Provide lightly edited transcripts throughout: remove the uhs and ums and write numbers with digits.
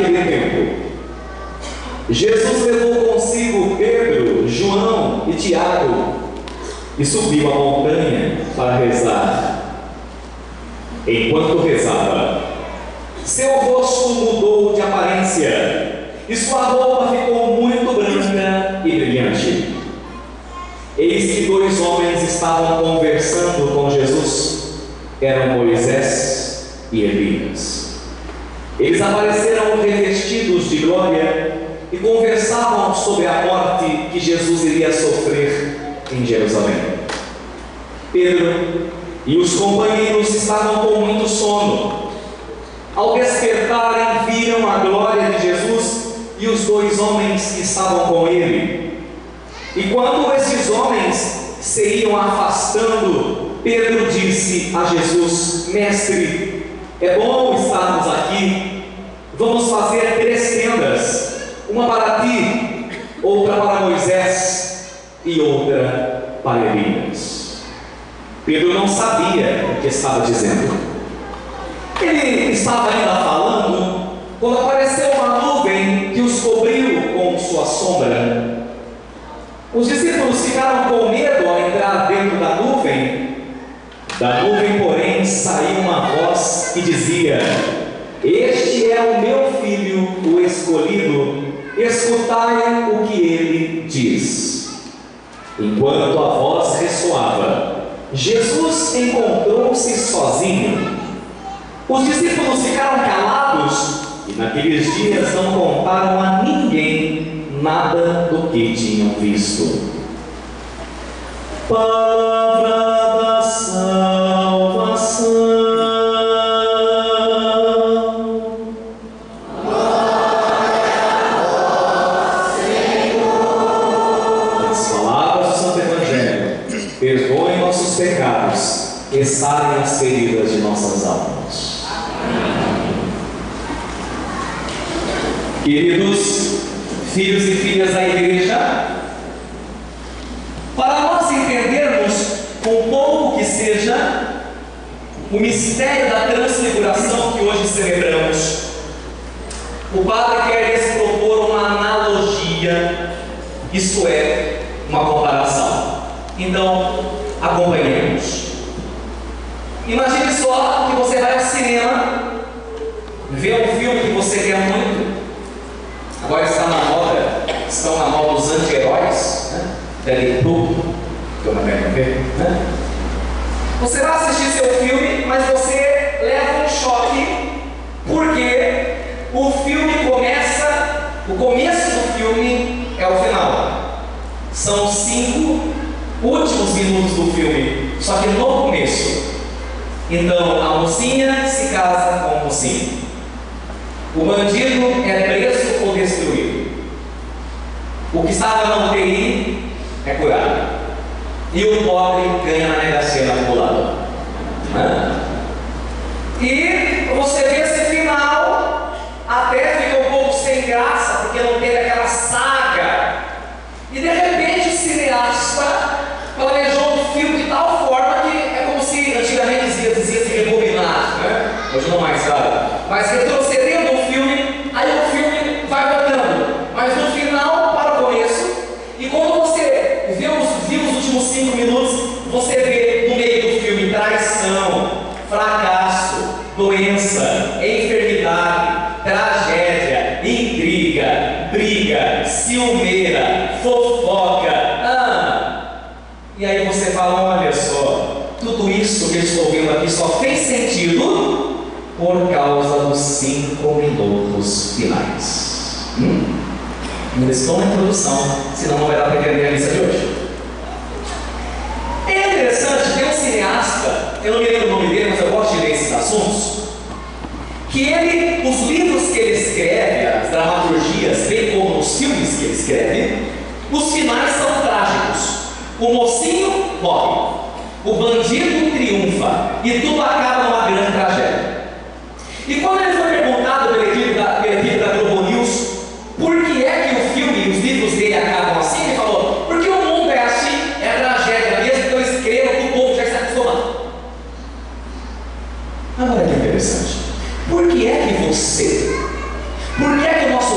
naquele tempo, Jesus levou consigo Pedro, João e Tiago e subiu a montanha para rezar. Enquanto rezava, seu rosto mudou de aparência e sua roupa ficou muito branca e brilhante. Eis que dois homens estavam conversando com Jesus. Eram Moisés e Elias. Eles apareceram revestidos de glória e conversavam sobre a morte que Jesus iria sofrer em Jerusalém. Pedro e os companheiros estavam com muito sono. Ao despertarem, viram a glória de Jesus e os dois homens que estavam com ele. E quando esses homens se iam afastando, Pedro disse a Jesus: Mestre, é bom estarmos aqui. Vamos fazer 3 tendas, uma para ti, outra para Moisés e outra para Elias. Pedro não sabia o que estava dizendo. Ele estava ainda falando quando apareceu uma nuvem que os cobriu com sua sombra. Os discípulos ficaram com medo ao entrar dentro da nuvem. Da nuvem, porém, saiu uma voz que dizia: Este é o meu filho, o escolhido, escutai o que ele diz. Enquanto a voz ressoava, Jesus encontrou-se sozinho. Os discípulos ficaram calados e naqueles dias não contaram a ninguém nada do que tinham visto. Palavra da salvação. Perdoe nossos pecados e sarem as feridas de nossas almas. Queridos filhos e filhas da igreja, para nós entendermos, com pouco que seja, o mistério da transfiguração que hoje celebramos, o Padre quer lhes propor uma analogia, isto é, uma comparação. Então, acompanhemos. Imagine só que você vai ao cinema, vê um filme que você quer muito. Agora estão na moda os anti-heróis, né? Deadpool, que eu não quero ver, né? Você vai assistir seu filme, mas você leva um choque, porque o filme começa, o começo do filme é o final. São 5 últimos minutos do filme, só que no começo. Então a mocinha se casa com o mocinho, o bandido é preso ou destruído, o que estava na UTI é curado, e o pobre ganha na Mega Sena acumulada. E você vê esse final, até fica um pouco sem graça, porque não teve aquela saga, e de repente o cineasta planejou um filme de tal forma que é como se antigamente dizia-se rebobinar, né? Hoje não mais sabe, mas retrocedendo o filme, aí o filme vai voltando, mas no final para o começo, e quando você vê os últimos 5 minutos, você vê no meio do filme traição, fracasso, doença, enfermidade, tragédia, intriga, briga, ciumeira, fofoca. E aí você fala: olha só, tudo isso que eu estou vendo aqui só fez sentido por causa dos 5 minutos finais. Ainda estou na introdução, senão não vai dar para entender a lista de hoje. É interessante, tem um cineasta, eu não me lembro o nome dele, mas eu gosto de ler esses assuntos, que os livros que ele escreve, as dramaturgias, bem como os filmes que ele escreve, os finais são trágicos. O mocinho morre, o bandido triunfa e tudo acaba numa grande tragédia. E quando ele foi perguntado pela equipe da Globo News por que é que o filme e os livros dele acabam assim, ele falou: porque o mundo é assim, é tragédia mesmo, então escreva que o povo já está acostumado. Agora que interessante, por que é que você, por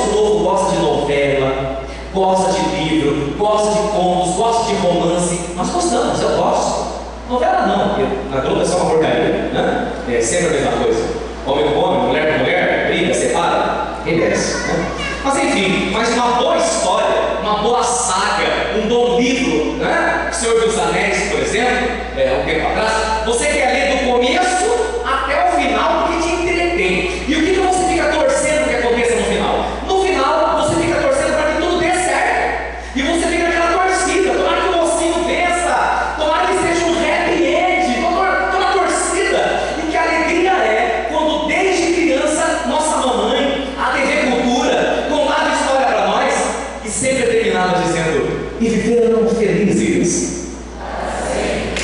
nosso povo gosta de novela, gosta de livro, gosta de contos, gosta de romance. Nós gostamos, eu gosto. Novela não, porque a Globo é só uma porcaria, né? É sempre a mesma coisa. Homem com homem, mulher com mulher, briga, separa, quem desce, né? Mas enfim, uma boa história, uma boa saga, um bom livro, né? O Senhor dos Anéis, por exemplo, há um tempo atrás, você quer ler do começo até o final porque te entretém. E o que você fica torcendo que aconteça no final? No final, você fica torcendo para que tudo dê certo. E você fica naquela torcida, tomara que o mocinho vença, tomara que seja um happy end, toda a torcida. E que alegria é quando desde criança nossa mamãe, a TV Cultura, contava história para nós e sempre terminava dizendo: e viveram felizes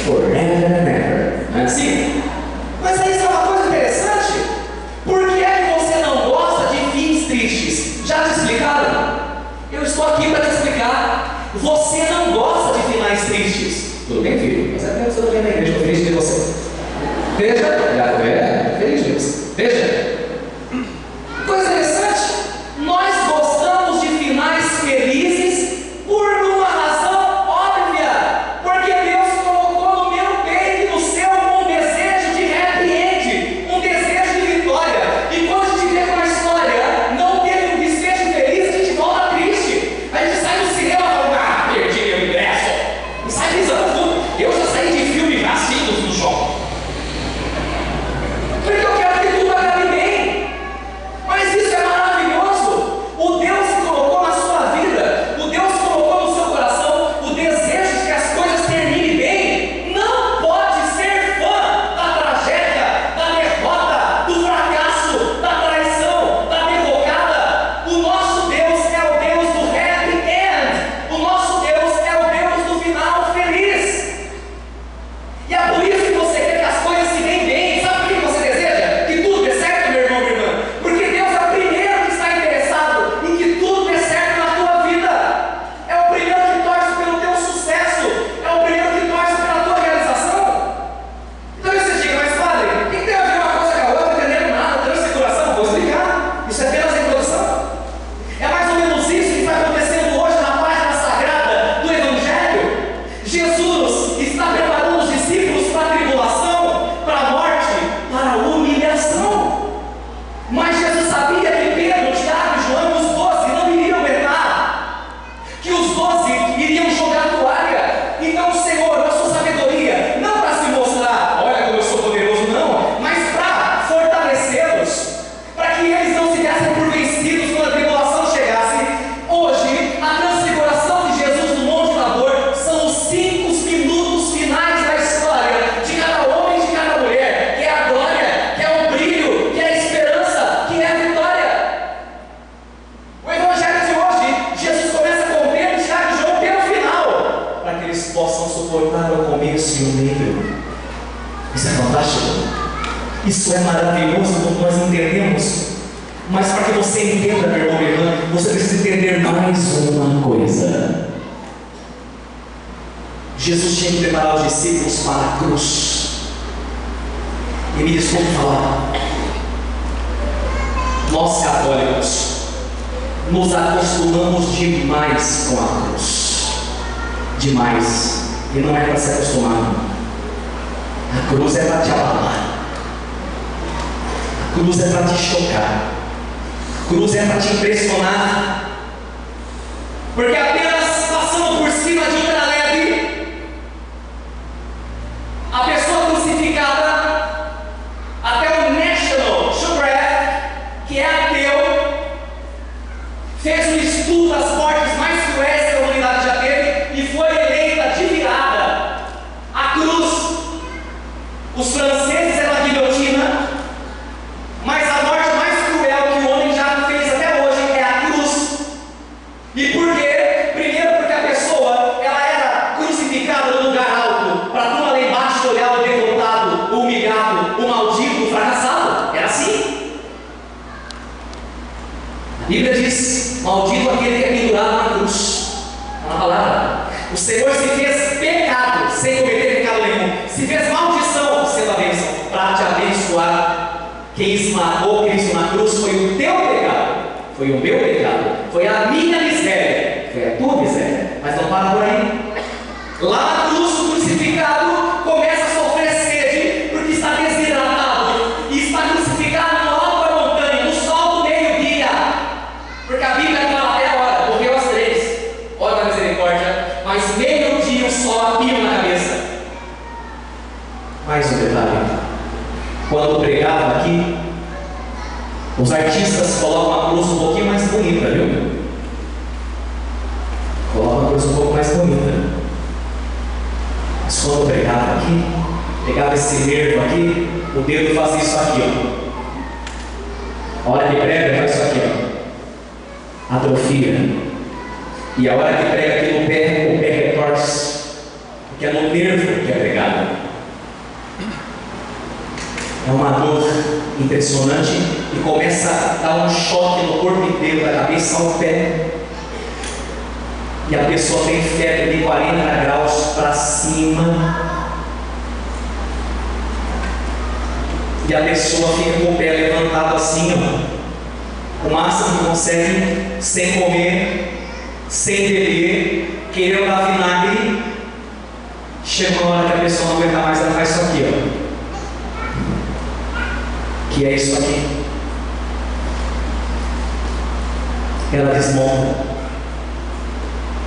forever and ever. Não é assim? Mas aí isso é uma coisa interessante. Por que é que você não gosta de fins tristes? Já te explicaram? Eu estou aqui para te explicar. Você não gosta de finais tristes. Tudo bem, filho? Mas é porque você não vem na igreja, estou feliz de você. Veja, feliz de você. Veja. Coisa interessante. Nós gostamos de finais felizes por uma razão óbvia. Porque Deus colocou no meu peito e no seu um desejo de happy end, um desejo de vitória. E quando a gente vê uma história não teve um desfecho feliz, a gente volta triste. A gente sai do cinema e fala: perdi meu ingresso. E sai pisando tudo. Eu já saí de filme assim no shopping. Porque eu quero que tudo acabe bem. Mas isso é maravilhoso. O Deus que colocou na sua vida, o Deus que colocou no seu coração o desejo de que as coisas terminem bem, não pode ser fã da tragédia, da derrota, do fracasso, da traição, da derrocada. O nosso Deus é o Deus do happy end. O nosso Deus é o Deus do final feliz. E é por isso que você quer que as coisas se deem bem. Sabe por que você deseja? Que tudo dê certo, meu irmão, minha irmã. Porque Deus é o primeiro que está interessado em que tudo dê certo na tua vida. É o primeiro que torce pelo teu sucesso. É o primeiro que torce pela tua realização. Então você diga: mas padre, o que tem a ver uma coisa com a outra? Não entendendo nada, transfiguração? Vou explicar. Isso é apenas a introdução. É mais ou menos isso que está acontecendo hoje na página sagrada do Evangelho. Jesus está preparando os discípulos para a tribulação, para a morte, para a humilhação. Mas Jesus sabia que Pedro, Tiago e João, os 12, não iriam aguentar, que os 12 iriam jogar a toalha. Então o Senhor, na sua sabedoria, não para se mostrar: olha como eu sou poderoso, não, mas para fortalecê-los, para que eles não se dessem por vencidos quando a tribulação chegasse. Hoje, a transfiguração de Jesus no Monte Tabor são os 5 minutos finais da história de cada homem e de cada mulher, que é a glória, que é o brilho, que é a esperança, que é a vitória. O Evangelho de hoje, Jesus começa com Pedro, Tiago e João pelo final, para que eles possam suportar o começo e o meio. Isso é fantástico. Isso é maravilhoso quando nós entendemos. Mas para que você entenda, meu irmão e irmã, você precisa entender mais uma coisa. Jesus tinha que preparar os discípulos para a cruz. E me desculpe falar, nós católicos nos acostumamos demais com a cruz. Demais. E não é para se acostumar. A cruz é para te abalar. A cruz é para te chocar. A cruz é para te impressionar. Porque apenas passando por cima de outra leve, a pessoa crucificada, até o National Geographic, que é ateu, fez um estudo das mortes mais cruéis que a humanidade já teve e foi eleita de virada a cruz. Os franceses eram a guilhotina, mas a morte mais cruel que o homem já fez até hoje é a cruz. E por quê? Primeiro porque a pessoa, ela era crucificada num lugar alto, para a turma lá embaixo olhar o derrotado, o humilhado, o maldito, o fracassado. Era assim. A Bíblia diz: maldito aquele que é pendurado na cruz. Está na palavra. O Senhor se fez pecado, sem cometer pecado nenhum. Se fez maldição, sendo a bênção, para te abençoar. Quem esmagou Cristo na cruz foi o teu pecado, foi o meu pecado, foi a minha miséria, foi a tua miséria. Mas não para por aí. Lá na cruz, o crucificado começa a sofrer sede, porque está desidratado, e está crucificado no alto da montanha, no sol do meio-dia, porque a Bíblia fala até a hora, morreu às 3, olha a misericórdia, mas meio-dia o sol a pino na cabeça. Mais um detalhe, quando pregava aqui, os artistas colocam a cruz um pouquinho mais bonita, viu? Colocam a cruz um pouco mais bonita. Mas quando eu pregava aqui, pegava esse nervo aqui, o dedo fazia isso aqui, ó. A hora que prega, faz isso aqui, ó. Atrofia. E a hora que prega aqui no pé, o pé retorce. Porque é no nervo que é pregado. É uma dor impressionante e começa a dar um choque no corpo inteiro, da cabeça ao pé. E a pessoa tem febre de 40 graus para cima. E a pessoa fica com o pé levantado assim, ó, o máximo que consegue, sem comer, sem beber, querendo dar vinagre. Chega uma hora que a pessoa não aguenta mais, ela faz isso aqui, ó. Que é isso aqui. Ela desmonta.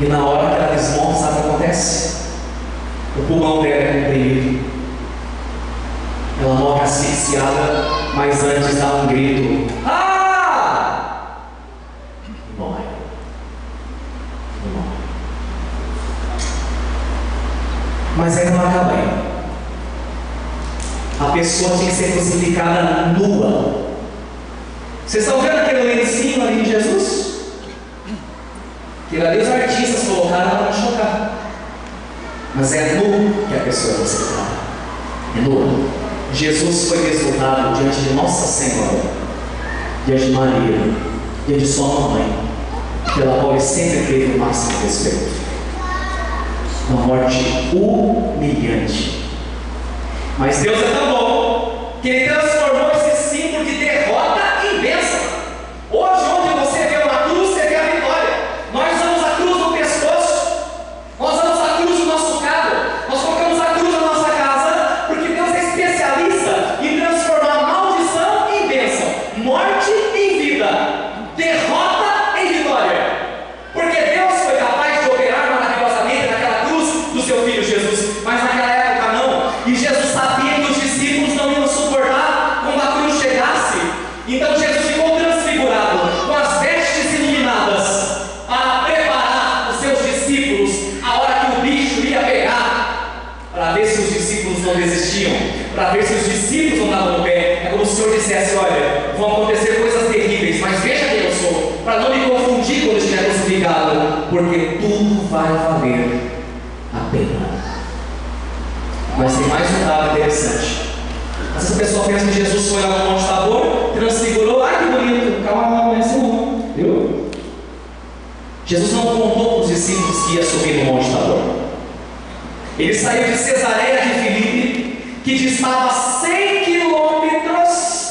E na hora que ela desmonta, sabe o que acontece? O pulmão dela é comprimido. Ela morre asfixiada, mas antes dá um grito. Ah! E morre. E morre. Mas aí não acaba aí. A pessoa tinha que ser crucificada nua. Vocês estão vendo aquele lencinho ali de Jesus? Aquilo ali os artistas colocaram para não chocar. Mas é nu que a pessoa é crucificada. É nua. Jesus foi desnudado diante de Nossa Senhora, diante de Maria, diante de sua mamãe, pela qual ele sempre teve o máximo respeito. Uma morte humilhante. Mas Deus é tão bom que Ele transformou esse símbolo de derrota em bênção. Hoje, onde você vê uma cruz, você vê a vitória. Nós usamos a cruz no pescoço, nós usamos a cruz no nosso carro, nós colocamos a cruz na nossa casa, porque Deus é especialista em transformar maldição em bênção, morte em vida, derrota em vitória. Porque Deus foi capaz de operar maravilhosamente naquela cruz do seu Filho Jesus, mas naquela época não. E Jesus sabia que os discípulos não iam suportar quando a cruz chegasse. Então Jesus ficou transfigurado, com as vestes iluminadas, para preparar os seus discípulos a hora que o bicho ia pegar, para ver se os discípulos não desistiam, para ver se os discípulos não davam no pé. É como se o Senhor dissesse: olha, vão acontecer coisas terríveis, mas veja quem eu sou, para não me confundir quando estiver crucificado, porque tudo vai valer a pena. Mas tem mais um dado interessante. Às vezes a pessoa pensa que Jesus foi lá no Monte Tabor, transfigurou, ai que bonito, calma, não é assim não, viu? Jesus não contou para os discípulos que ia subir no Monte Tabor. Ele saiu de Cesareia de Filipe, que distava 100 quilômetros,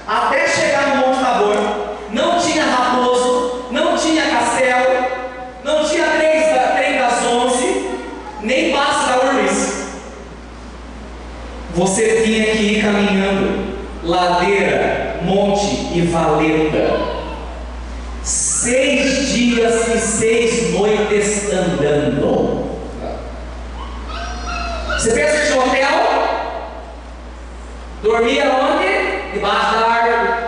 até chegar no Monte Tabor. Não tinha raposo, não tinha castelo, não tinha trem das 11, nem passe da Urbiz. Você tinha que ir caminhando, ladeira, monte e valeta, 6 dias e 6 noites andando. Você pensa que tinha hotel? Dormia onde? Debaixo da árvore.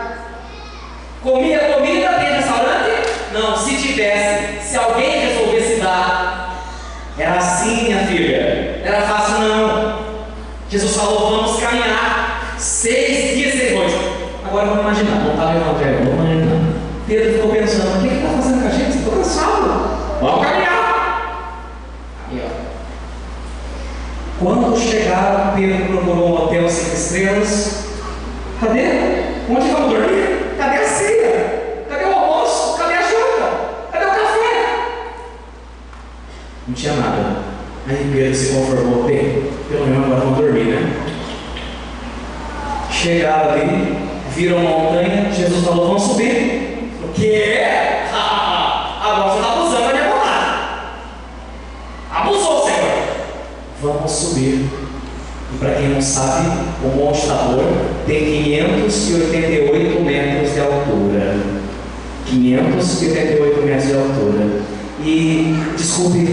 Comia comida? Tem restaurante? Não, se tivesse, se alguém resolvesse dar. Era assim, minha filha. Era fácil não. Jesus falou: vamos caminhar 6 dias e 6 noites. Agora vamos imaginar, não estava no evangelho, vamos imaginar. Pedro ficou pensando: o que está fazendo com a gente? Estou cansado. Vamos caminhar. Aí, ó. Quando chegaram, Pedro procurou um hotel 5 estrelas. Cadê? Onde vamos dormir? Cadê a ceia? Cadê o almoço? Cadê a janta? Cadê o café? Não tinha nada. Aí Pedro se conformou: bem, pelo menos agora vamos dormir, né? Chegaram ali, viram a montanha, Jesus falou: vamos subir. O quê? Agora você está abusando da minha vontade. Abusou, Senhor. Vamos subir. E para quem não sabe, o Monte Tabor tem 588 metros de altura. 588 metros de altura. E, desculpe,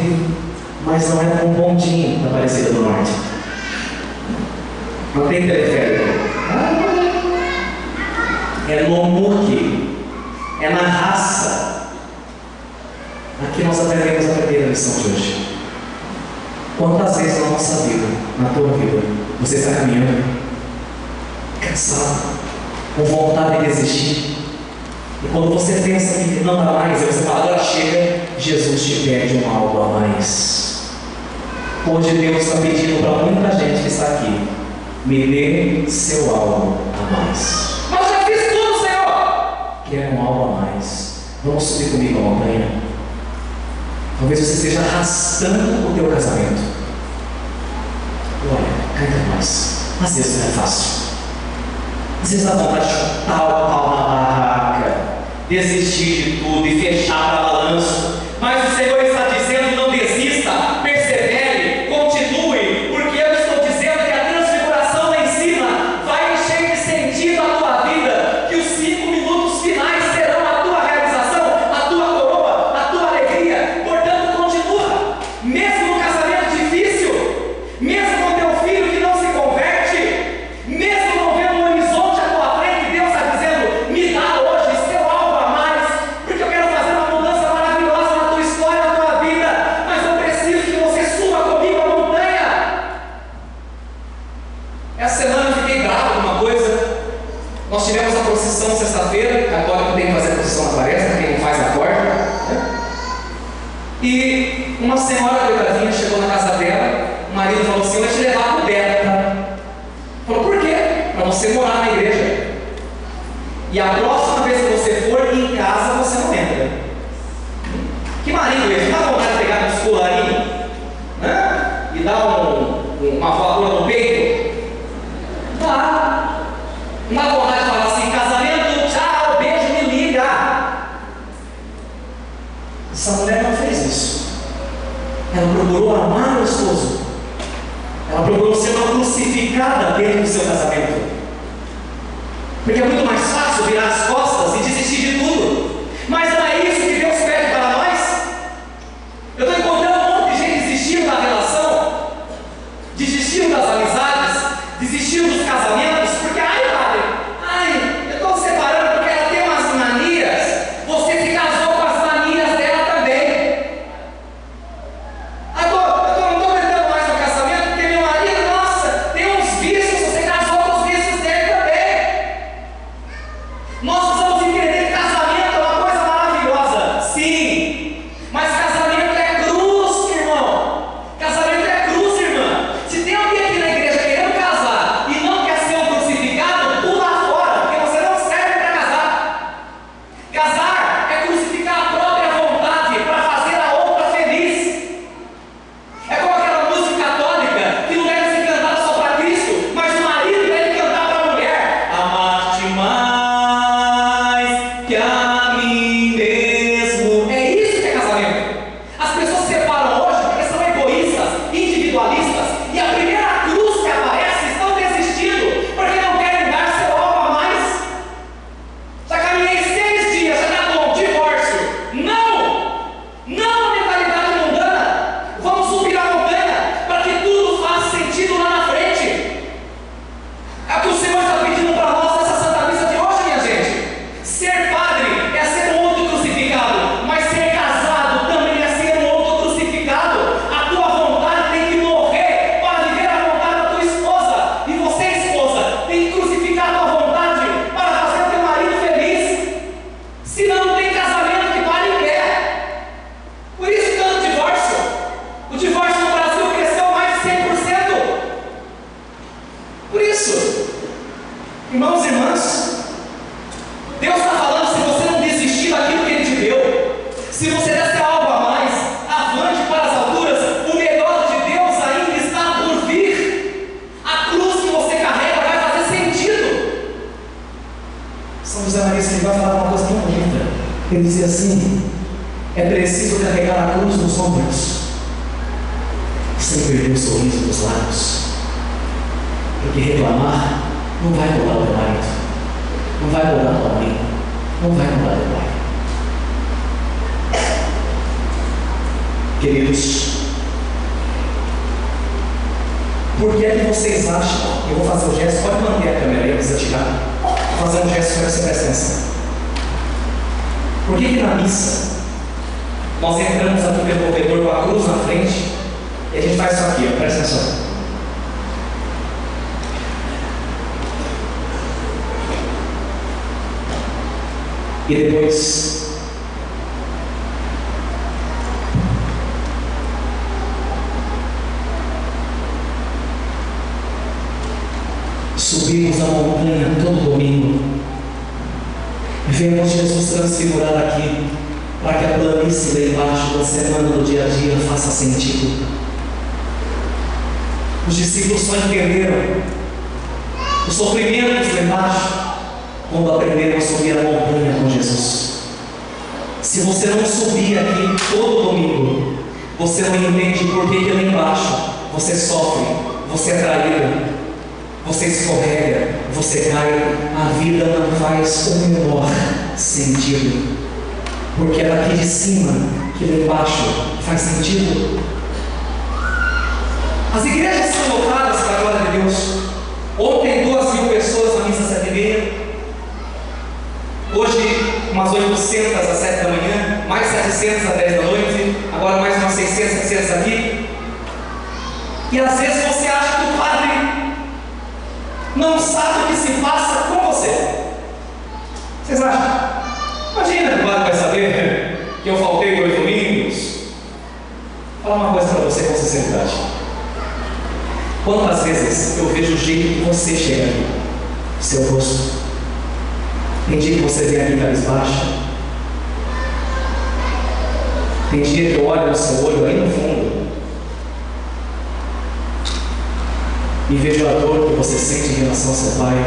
mas não é com um bondinho da Aparecida do Norte. Não tem teleférico. É no muque. É na raça. Aqui nós aprendemos a primeira lição de hoje. Quantas vezes na nossa vida, na tua vida, você está caminhando cansado, com vontade de desistir, e quando você pensa que não dá mais, e você fala: agora chega, Jesus te pede um algo a mais. Hoje Deus está pedindo para muita gente que está aqui: me dê seu algo a mais. Mas já fiz tudo, Senhor. Quer um algo a mais? Vamos subir comigo a montanha. Talvez você esteja arrastando o teu casamento. Olha, cá entre nós, às vezes não é fácil. Às vezes dá vontade de chutar o pau na barraca, desistir de tudo e fechar para balanço. Mas o Senhor está dizendo: não desista, persevere, continue, porque eu estou dizendo que a transfiguração lá em cima vai encher de sentido a tua vida, que os 5 minutos finais serão a tua realização, a tua coroa, a tua alegria. Portanto, continua, mesmo no casamento difícil, mesmo com teu filho que não se converte, mesmo não vendo um horizonte à tua frente, Deus está dizendo: me dá hoje seu algo a mais, porque eu quero fazer uma mudança maravilhosa na tua história, na tua vida, mas eu preciso que você suba comigo a montanha. Essa semana eu fiquei bravo com uma coisa. Nós tivemos a procissão sexta-feira, católico tem que fazer a procissão na quaresma, quem não faz na quarta, né? E uma senhora coitadinha chegou na casa dela, o marido falou assim: eu vou te levar para o Beta. Falou: por quê? Para você morar na igreja. E a próxima vez que você for em casa, você não entra. Que marido esse? Não dá vontade de pegar nos colarinhos, né? E dar uma voadora no peito? Dá. Não dá vontade de falar assim: casamento, tchau, beijo, me liga. Essa mulher não fez isso. Ela procurou amar o esposo. Ela procurou ser uma crucificada dentro do seu casamento. Porque é muito mais fácil virar as costas e desistir de tudo. Mas não é isso que Deus pede para nós. Eu estou encontrando um monte de gente desistindo da relação, desistindo das amizades, desistindo dos casamentos, porque eu estou separando porque ela tem umas manias. Você se casou com as manias dela também. Agora, eu não estou aguentando mais o casamento porque meu marido, nossa, tem uns vícios, você casou com os vícios dele também. Nós precisamos entender que casamento é uma coisa maravilhosa, sim, mas casamento é cruz, irmão. Casamento é cruz, irmã. Se tem alguém aqui na igreja querendo casar e não quer ser um crucificado, pula fora, porque você não serve para casar. Casar é crucificar a própria vontade para fazer a outra feliz. É como aquela música católica que não deve ser cantada só para Cristo, mas o marido deve cantar para a mulher: amar-te mais São José Maria Escrivá falava uma coisa tão bonita. Ele dizia assim: é preciso carregar a cruz nos ombros, sem perder o sorriso dos lábios, porque reclamar não vai mudar o teu marido, não vai mudar a tua mãe, não vai mudar teu pai. Queridos, por que é que vocês acham? Eu vou fazer o gesto, pode manter a câmera aí, não precisa tirar. Vou fazer um gesto para você prestar atenção. Por que na missa nós entramos aqui pelo corredor com a cruz na frente e a gente faz isso aqui, ó, presta atenção. E depois subimos a montanha todo domingo e vemos Jesus transfigurar aqui, para que a planície lá embaixo da semana do dia a dia faça sentido. Os discípulos só entenderam os sofrimentos lá embaixo quando aprenderam a subir a montanha com Jesus. Se você não subir aqui todo domingo, você não entende por que lá embaixo você sofre, você é traído, você escorrega, você cai, a vida não faz o menor sentido, porque é daqui de cima que lá embaixo faz sentido. As igrejas são lotadas para a glória de Deus. Ontem 2.000 pessoas na missa 7h30, hoje umas 800 às 7 da manhã, mais 700 às 10 da noite, agora mais umas 600, 700 aqui. E às vezes você acha que o padre não sabe o que se passa com você. Vocês acham? Imagina que o padre vai saber que eu faltei 2 domingos. Vou falar uma coisa para você com sinceridade. Quantas vezes eu vejo o jeito que você chega aqui, seu rosto. Tem dia que você vem aqui cabisbaixo. Tem dia que eu olho no seu olho aí no fundo e vejo a dor que você sente em relação ao seu pai.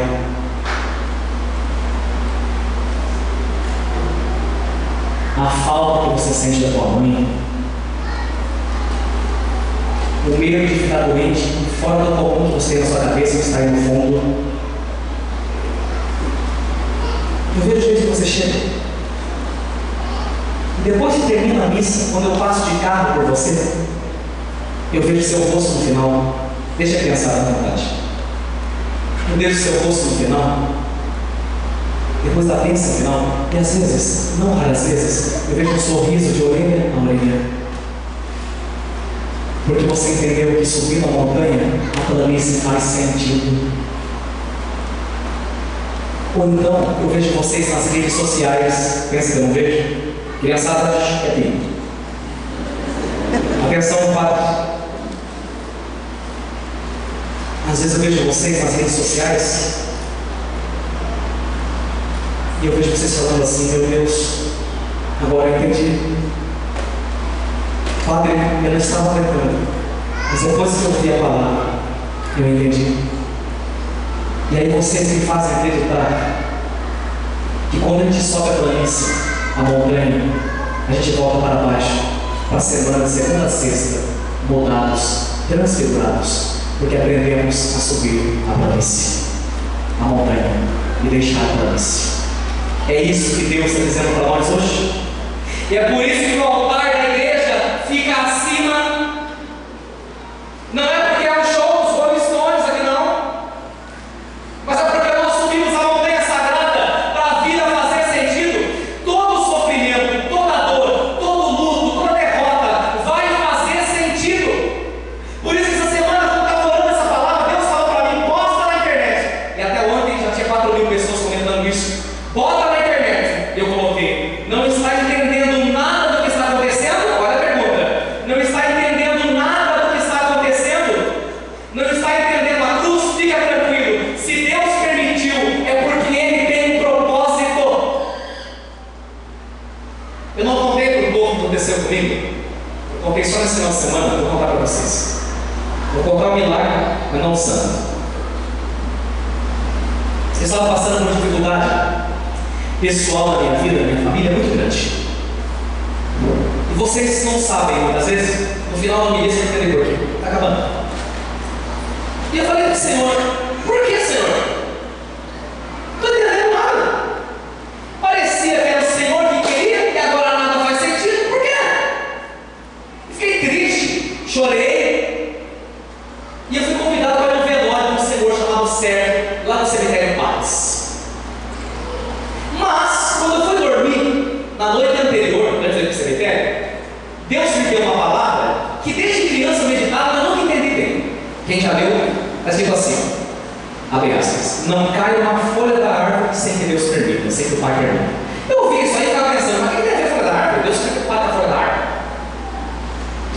A falta que você sente da tua mãe. O medo de ficar doente, fora do comum que você tem na sua cabeça, que está aí no fundo. Eu vejo o jeito que você chega. E depois que termina a missa, quando eu passo de carro por você, eu vejo seu rosto no final. Deixa a criançada na vontade. Eu vejo seu rosto no final, depois da bênção final, e às vezes, não raras vezes, eu vejo um sorriso de orelha a orelha. Porque você entendeu que subindo a montanha, a planície faz sentido. Ou então, eu vejo vocês nas redes sociais, pensa que eu não vejo? Criançada, é aqui. Atenção, padre. Às vezes eu vejo vocês nas redes sociais e eu vejo vocês falando assim: meu Deus, agora eu entendi. Padre, eu não estava lembrando, mas depois que eu ouvi a palavra, eu entendi. E aí vocês me fazem acreditar que quando a gente sobe a planície, a montanha, a gente volta para baixo, para a semana de segunda a sexta, mudados, transfigurados, porque aprendemos a subir a planície, a montanha, e deixar a planície. É isso que Deus está dizendo para nós hoje. E é por isso que o altar da igreja fica acima. Não é porque é um show dos Rolling Stones aqui não, mas é porque nós subimos a montanha sagrada para a vida fazer sentido. Todo sofrimento, toda dor, todo luto, toda derrota vai fazer sentido. Por isso que essa semana, quando eu estava orando essa palavra, Deus falou para mim: posta na internet. E até ontem já tinha 4.000 pessoas comentando isso. Bota na internet. Eu coloquei: não está entendendo nada do que está acontecendo? Olha a pergunta. Não está entendendo nada do que está acontecendo? Não está entendendo a cruz? Fica tranquilo. Se Deus permitiu, é porque Ele tem um propósito. Eu não contei para o povo o que aconteceu comigo. Eu contei só nesse final de semana. Vou contar para vocês. Vou contar um milagre, mas não um santo. Você estava passando por dificuldade. pessoal na minha vida, na minha família, é muito grande. E vocês não sabem, muitas vezes, no final da milícia, você entendeu por quê? Está acabando. E eu falei para o Senhor: por que, Senhor? Não estou entendendo nada. Parecia que era o Senhor que queria e agora nada faz sentido. Por quê? Fiquei triste, chorei. E eu fui convidado para um velório de um senhor chamado Sérgio, lá no cemitério Paz. Mas, quando eu fui dormir, na noite anterior, antes de ir para o cemitério, Deus me deu uma palavra que desde criança eu meditava, mas nunca entendi bem. Quem já leu, está escrito assim, abre aspas: não cai uma folha da árvore sem que Deus permita, sem que o Pai permita. Eu ouvi isso aí e ficava pensando: mas o que tem a ver a folha da árvore? Deus fica preocupado com a folha da árvore.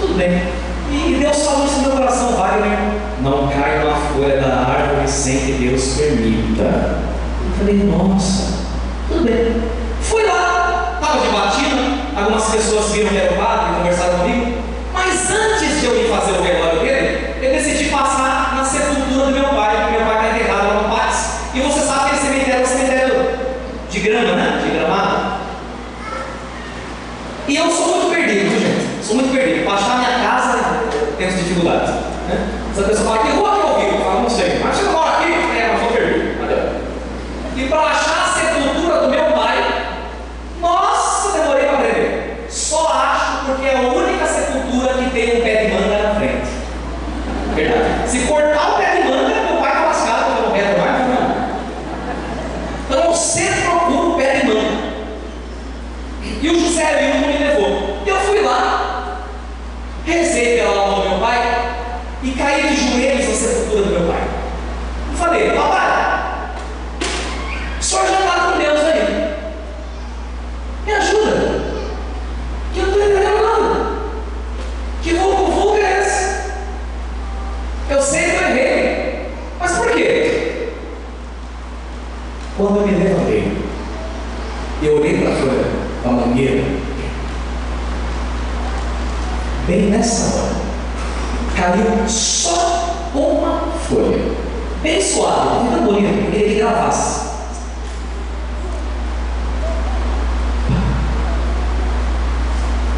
Tudo bem. E Deus falou isso no meu coração, Wagner: não cai uma folha da árvore sem que Deus permita. Eu falei: nossa, tudo bem. Fui lá, estava de batina, algumas pessoas viram que era o padre, conversaram comigo. Mas antes de eu ir fazer o velório dele, eu decidi passar na sepultura do meu pai, porque meu pai está enterrado lá no Paz. E você sabe que esse cemitério é um cemitério de grama, né? De gramado. E eu sou muito perdido, viu, gente? Sou muito perdido. Para achar minha casa, eu tenho dificuldades. Né? Se a pessoa fala: que rua que eu vivo? Eu falo: não sei. Mas você mora aqui? Mas sou perdido. Valeu. E para achar a sepultura do meu pai, nossa, demorei para aprender. Só acho porque é a única sepultura que tem um pé de manga na frente. Verdade. Se cortar o pé de manga, meu pai está lascado, porque eu não quero mais, não. Então eu sempre procuro o pé de manga. E o José Wilton me levou. Eu fui lá, rezei pela alma do meu pai e caí de joelhos na sepultura do meu pai. E falei: papai, o senhor já está com Deus aí. Me ajuda, que eu não estou entendendo nada. Que vulgo é esse? Eu sei que eu errei, mas por quê? Quando eu me levantei, eu olhei para a folha da mangueira. Bem nessa hora, caiu só uma folha, bem suave, muito bonita, eu queria que gravasse.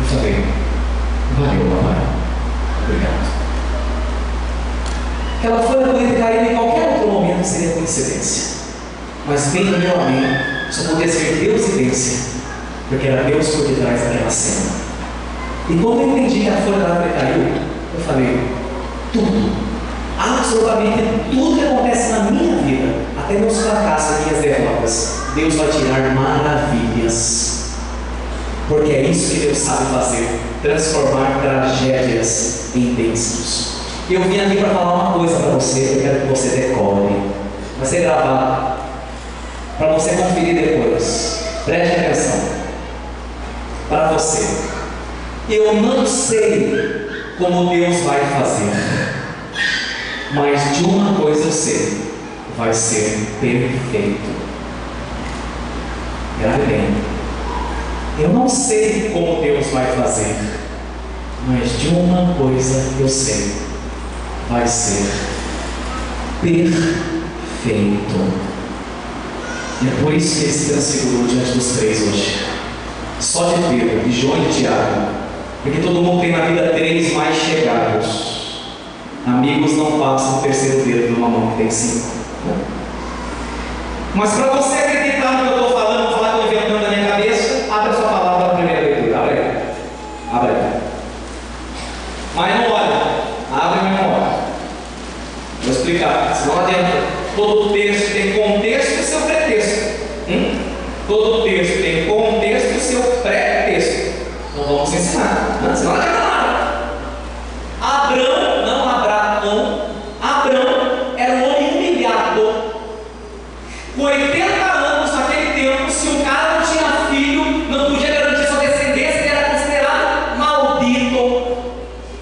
Eu falei: valeu, papai, obrigado. Aquela folha poderia cair em qualquer outro momento, seria coincidência. Mas bem no meu amém, só podia ser Deuscidência, porque era Deus por detrás daquela cena. E quando eu entendi que a folha da árvore caiu, eu falei: tudo, absolutamente tudo que acontece na minha vida, até meus fracassos e minhas derrotas, Deus vai tirar maravilhas. Porque é isso que Deus sabe fazer: transformar tragédias em bênçãos. Eu vim aqui para falar uma coisa para você, eu quero que você decore. Vai ser gravado, para você conferir depois. Preste atenção. Para você: eu não sei como Deus vai fazer, mas de uma coisa eu sei: vai ser perfeito. Grave bem. Eu não sei como Deus vai fazer, mas de uma coisa eu sei: vai ser perfeito. E é por isso que ele se transfigurou diante dos três hoje. Só de Pedro, de João e de Tiago. Porque todo mundo tem na vida três mais chegados. Amigos não passam o terceiro dedo de uma mão que tem cinco. Mas para você acreditar no que eu estou falando, vou falar que eu estou inventando na minha cabeça, abre a sua palavra para a primeira leitura. Abre aí. Abre aí. Mas não olha. Abre, mas não olha. Vou explicar, senão não adianta. Todo texto tem contexto e seu pretexto. Todo texto tem contexto e seu pré-texto. Então vamos ensinar, senão não adianta nada. Abrão, não Abraão, Abrão era um homem humilhado. Com 80 anos naquele tempo, se o cara não tinha filho, não podia garantir sua descendência, ele era considerado maldito,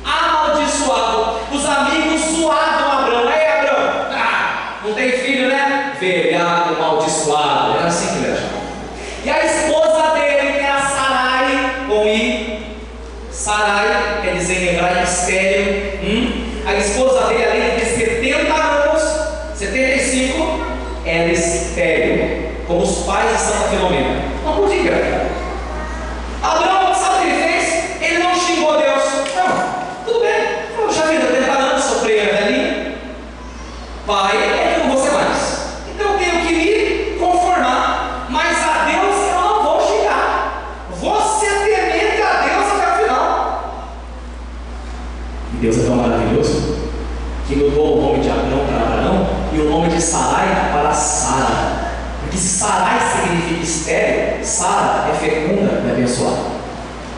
amaldiçoado. Os amigos zoavam Abrão. Ei, Abrão, não tem filho, né? Velhado, amaldiçoado. Era assim que ele era chamado. E a esposa dele, que era Sarai, com I, Sarai quer dizer em hebraico estéril. A esposa dele, além de ter 70 anos, 75, era estéril, como os pais de Santa Filomena. fique estéril, Sara é fecunda e abençoada.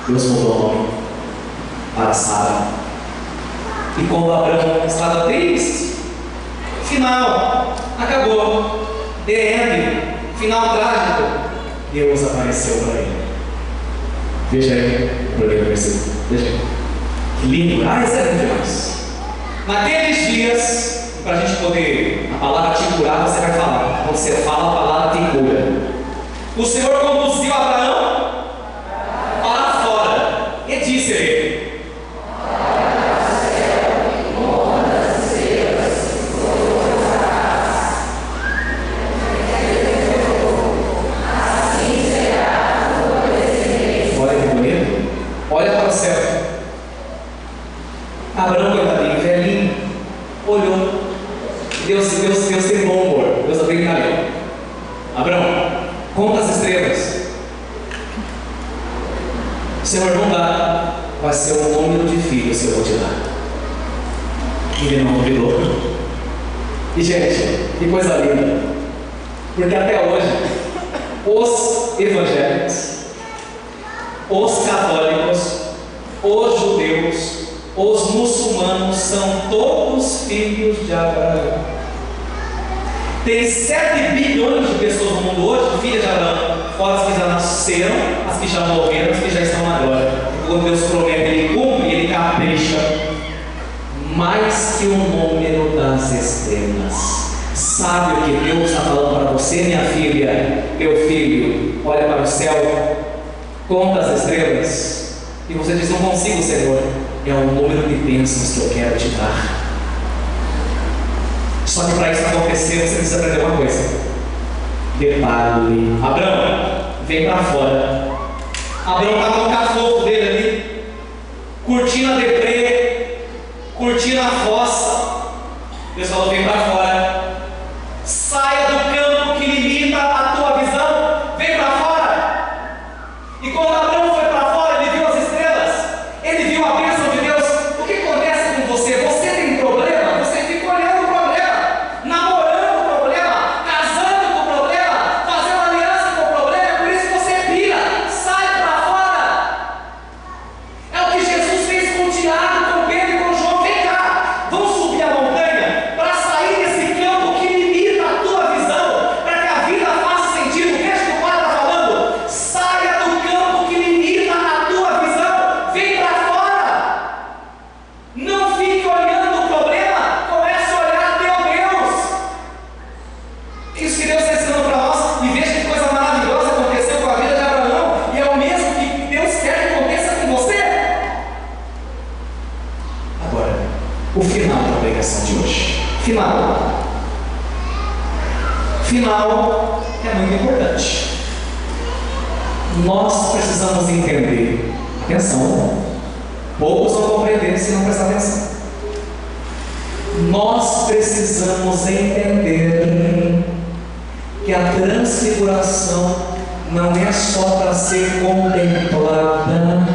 Deus mudou o nome para Sara. E quando Abraão estava triste, final, acabou, the end, final trágico, Deus apareceu para ele. Veja aí o primeiro versículo. Veja aí. Que lindo. Ah, isso é lindo demais. Naqueles dias, para a gente poder, a palavra te curar, você vai falar. Quando você fala, a palavra te cura. O Senhor conduziu Abraão para fora e disse-lhe: olha que bonito. Olha para o céu. Abraão, coitadinho, velhinho, olhou. Deus tem bom humor. Deus é brincalhão. Abraão, conta as estrelas. O Senhor não dá, vai ser o número de filhos que eu vou te dar. Ele não duvidou. E gente, que coisa linda. Porque até hoje, os evangélicos, os católicos, os judeus, os muçulmanos são todos filhos de Abraão. Tem 7 bilhões de pessoas no mundo hoje, filhas de Abraão, fora as que já nasceram, as que já morreram, as que já estão na glória. Quando Deus promete, Ele cumpre, Ele capricha. Mais que o número das estrelas. Sabe o que Deus está falando para você, minha filha, meu filho? Olha para o céu, conta as estrelas. E você diz: não consigo, Senhor. É o número de bênçãos que eu quero te dar. Só que para isso acontecer, você precisa aprender uma coisa. Detalhe. Abraão, vem para fora. Abraão estava no cafofo dele ali, curtindo a deprê, curtindo a fossa. Deus falou: vem para fora. Saia do campo que limita a tua visão. Vem para fora. E quando Abraão foi para fora, ele viu as estrelas. Ele viu a bênção de Deus. O que acontece com você? Você tem problema? Você fica olhando o problema, namorando o problema, casando com o problema, fazendo aliança com o problema. É por isso que você pira. Sai para fora. É o que Jesus fez com Tiago, com Pedro e com João. Vem cá, vamos subir a montanha para sair desse campo que limita a tua visão, para que a vida faça sentido. Veja o que o Pai está falando. Saia do campo que limita a tua visão. Vem para fora. Não fique olhando o problema, comece a olhar teu Deus. Isso que Deus está ensinando para nós. E veja que coisa maravilhosa aconteceu com a vida de Abraão. E é o mesmo que Deus quer que aconteça com você. Agora, o final da pregação de hoje. Final é muito importante. Nós precisamos entender. Atenção, poucos vão compreender se não prestar atenção. Nós precisamos entender que a transfiguração não é só para ser contemplada,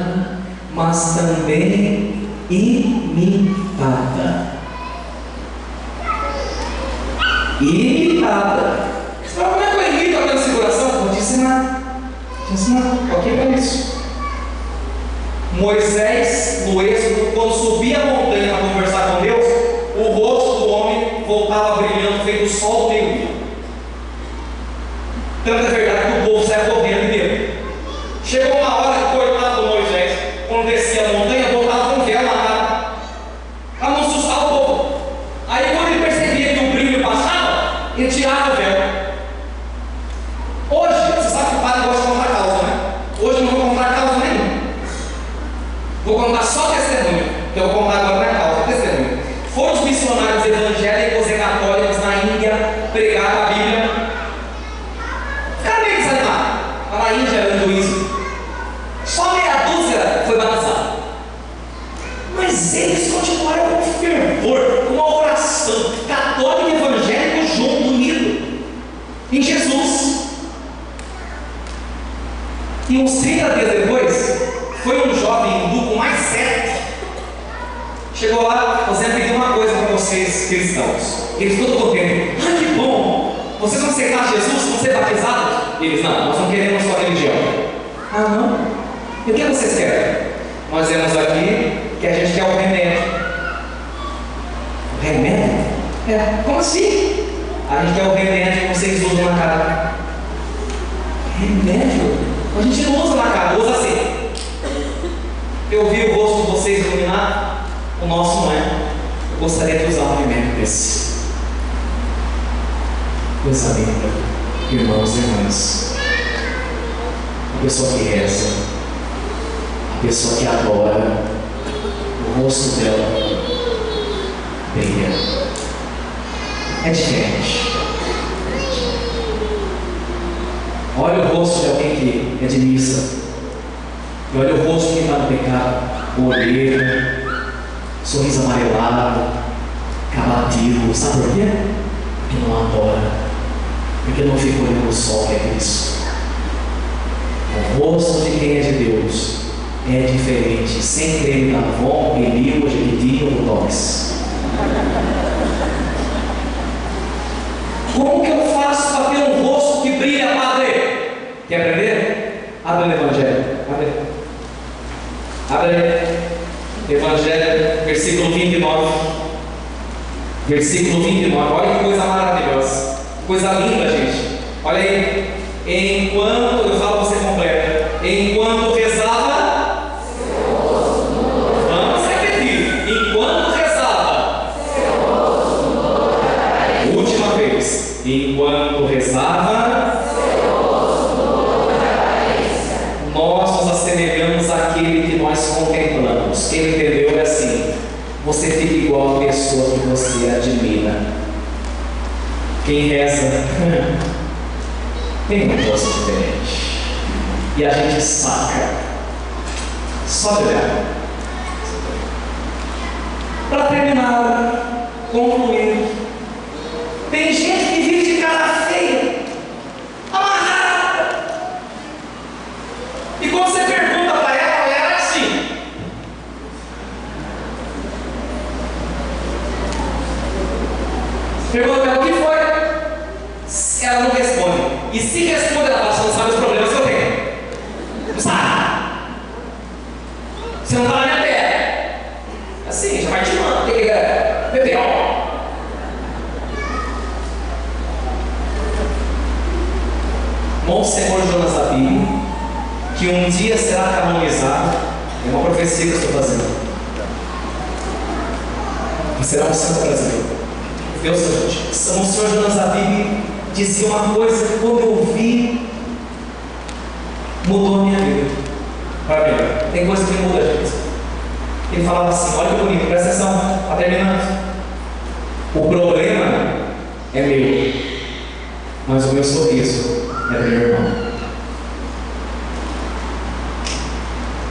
mas também imitada. Imitada. Você fala: como é que eu imito a transfiguração? Vou te ensinar. Ok para isso. Moisés, no Êxodo, quando subia a montanha para conversar com Deus, o rosto do homem voltava brilhando, feito o sol do meio-dia. Tanto é verdade que o povo saia correndo dele. Chegou uma hora que, coitado do Moisés, quando descia a montanha, voltava com véu na cara, para não assustar o povo. Aí, quando ele percebia que o brilho passava, ele tirava o véu. Hoje, você sabe que o padre gosta de contar causa, né? Hoje eu não vou contar causa nenhuma. Vou contar só testemunho. Que eu vou contar agora não é causa, é testemunho. Foram os missionários evangélicos e católicos na Índia pregar a Bíblia. Ficaram meio desanimados. Lá na Índia era hinduísmo. Só meia dúzia foi batizada. Mas eles continuaram com fervor, com uma oração católico e evangélico junto, unido em Jesus. E uns 30 dias depois, foi um jovem hindu com mais 7. Chegou lá: você vai pedir uma coisa para vocês cristãos. Eles todos contentes: ah, que bom! Vocês vão aceitar Jesus, vão ser batizados? E eles, não, nós não queremos sua religião. Ah, não? E o que vocês querem? Nós vemos aqui que a gente quer o remédio. O remédio? Como assim? A gente quer o remédio que vocês usam na cara. Remédio? A gente não usa na cara, usa assim. Eu vi o rosto de vocês iluminar, o nosso não é. Eu gostaria de usar um remédio desse. Coisa linda, irmãos e irmãs. A pessoa que reza, a pessoa que adora, o rosto dela brilha. É diferente. Olha o rosto de alguém que é de missa. E olha o rosto de quem está no pecado. Olheiro, sorriso amarelado, cabativo. Sabe por quê? Porque não adora. Porque não fica olhando o sol que é Cristo. O rosto de quem é de Deus é diferente, sem crer na Avon, Elio, Jequiti ou Dogs. Como que eu faço para ter um rosto que brilha, Padre? Quer aprender? Abre o Evangelho. Abre Evangelho, versículo 29. Versículo 29. Olha que coisa maravilhosa. Coisa linda, gente. Olha aí. Enquanto, eu falo você completa. Enquanto rezava. Vamos repetir. Enquanto rezava. Última vez. Enquanto rezava. Nós nos assemelhamos àquele que nós contemplamos. Quem entendeu é assim: você fica igual a pessoa que você admira. Quem reza tem um rosto diferente. E a gente saca. Só de olhar. Para terminar, concluir. Tem gente que vive de cara feia, amarrada. E quando você pergunta para ela é assim. Pergunta para ela o que foi. Ela não responde. E se responde, ela fala: você não sabe os problemas que eu tenho. Não sabe. Você não está na minha terra. Assim, já vai te mandar. O que é? Bebê, ó. Monsenhor Jonas Abib, que um dia será canonizado, é uma profecia que eu estou fazendo. Será um santo brasileiro. Deus, Monsenhor Jonas Abib dizia uma coisa que quando eu vi, mudou a minha vida. Para melhor. Tem coisa que muda a gente. Ele falava assim: olha que bonito, presta atenção, está terminando. O problema é meu, mas o meu sorriso é do meu irmão.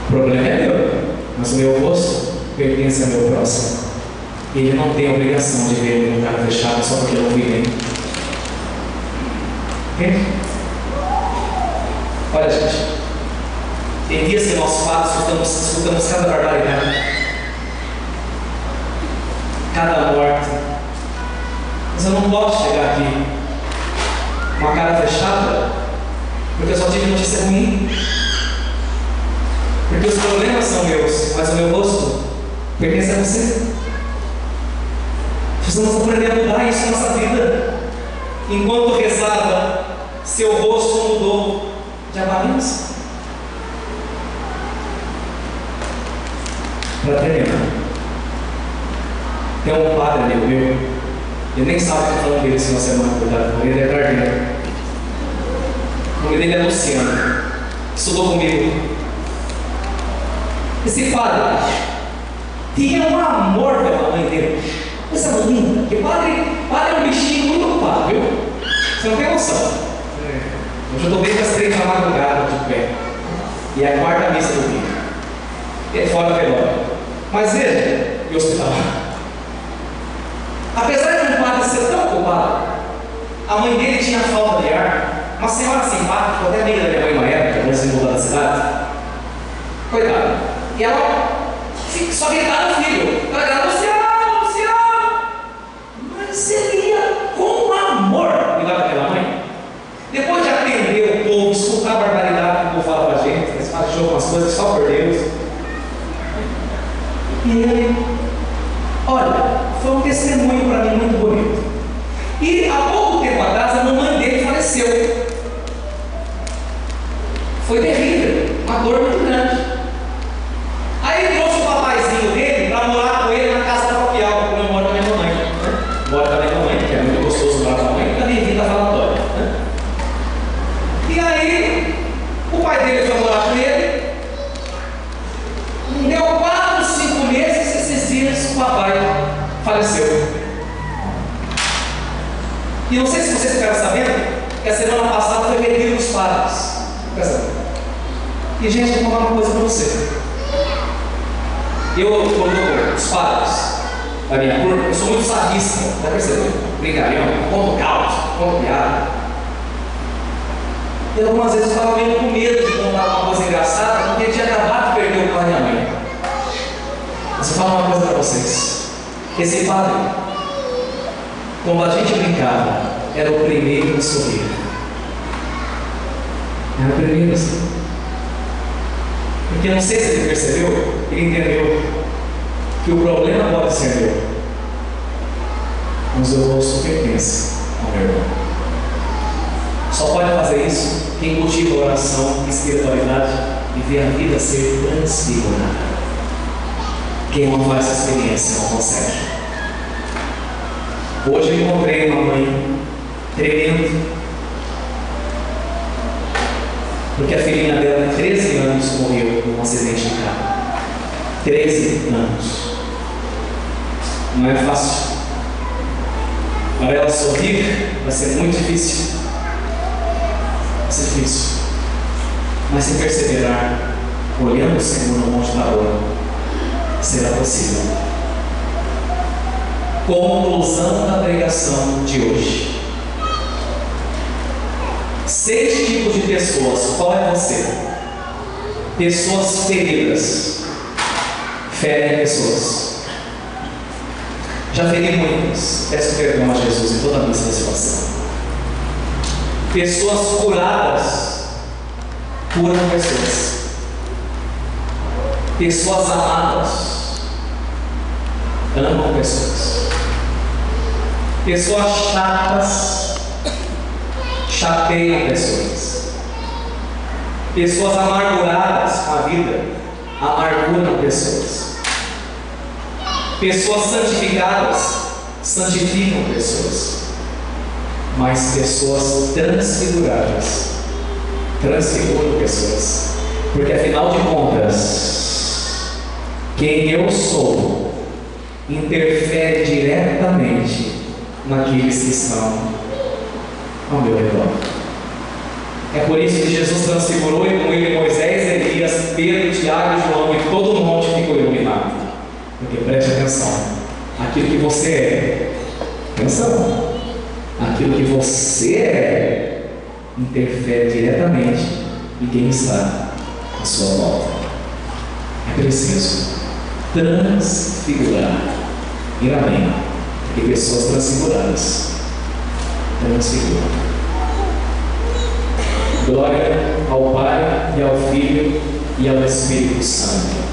O problema é meu, mas o meu rosto pertence ao meu próximo. Ele não tem a obrigação de ver o cara fechado só porque eu não vi bem. Entende? Olha, gente, tem dias que nós fatos escutamos cada barbaridade, cada morte. Mas eu não posso chegar aqui com uma cara fechada, porque eu só tive notícia ruim. Porque os problemas são meus, mas o meu rosto pertence a você. Precisamos aprender a mudar isso na nossa vida. Enquanto rezava, seu rosto mudou de aparência. Para terminar, tem um padre amigo meu, ele nem sabe que eu estou falando dele esse final de semana, cuidado, o nome dele é Carlinhos. O nome dele é Luciano, estudou comigo. Esse padre tinha um amor pela mãe dele. Coisa linda, porque padre é um bichinho muito ocupado, viu? Você não tem noção. Hoje eu estou bem com as 3 da madrugada de pé. E é a 4ª missa do dia. É fora da velório. Mas veja, e o hospital. Apesar de um padre ser tão ocupado, a mãe dele tinha falta de ar. Uma senhora simpática, ficou até amiga da minha mãe uma época, antes de mudar da cidade. Coitada. E ela só gritava no filho. Ela gritava: Luciano! Mas ele ia com amor cuidar daquela mãe. Depois de atender coisas só por Deus. E ele, olha, foi um testemunho para mim muito bonito. E há pouco tempo atrás a mamãe dele faleceu. Foi terrível, uma dor muito grande. Aí ele trouxe o papaizinho dele para morar com ele na casa paroquial, como eu moro com a minha mamãe. Moro com a minha mamãe, que é muito gostoso morar com a mãe, também vinda falatória. E aí, o pai dele foi morar com ele. Deu 4, 5 meses, esses dias o papai faleceu. E não sei se vocês ficaram sabendo que a semana passada foi retiro dos padres. E gente, vou contar uma coisa para você. Eu, quando os padres da minha turma, eu sou muito sadista, tá percebendo? Brincalhão, conto caos, conto piada. E algumas vezes eu estava meio com medo de contar uma coisa engraçada, porque eu tinha acabado de perder o pai e a mãe. Mas eu vou falar uma coisa para vocês. Esse padre, quando a gente brincava, era o primeiro a sorrir. Era o primeiro a sorrir. Porque não sei se ele percebeu, ele entendeu que o problema pode ser meu, mas o rosto pertence ao meu irmão. Só pode fazer isso quem cultiva a oração e espiritualidade e vê a vida ser transfigurada. Quem não faz essa experiência não consegue. Hoje eu encontrei uma mãe tremendo, porque a filhinha dela de 13 anos morreu num acidente de carro. 13 anos. Não é fácil. Para ela sorrir vai ser muito difícil. Vai ser difícil. Mas se perseverar, olhando o Senhor no monte da Tabor, será possível. Conclusão da pregação de hoje. 6 tipos de pessoas. Qual é você? Pessoas feridas. Ferem pessoas. Já feri muitas. Peço perdão a Jesus em toda a minha situação. Pessoas curadas curam pessoas. Pessoas amadas amam pessoas. Pessoas chatas chateiam pessoas. Pessoas amarguradas com a vida amarguram pessoas. Pessoas santificadas santificam pessoas. Mas pessoas transfiguradas transfiguram pessoas. Porque afinal de contas, quem eu sou interfere diretamente naqueles que estão ao meu redor. É por isso que Jesus transfigurou e com ele Moisés, Elias, Pedro, Tiago e João, e todo o monte ficou iluminado. Porque preste atenção, aquilo que você é, atenção, aquilo que você é interfere diretamente em quem está à sua volta. É preciso transfigurar, ir além, porque pessoas transfiguradas transfiguram. Glória ao Pai e ao Filho e ao Espírito Santo.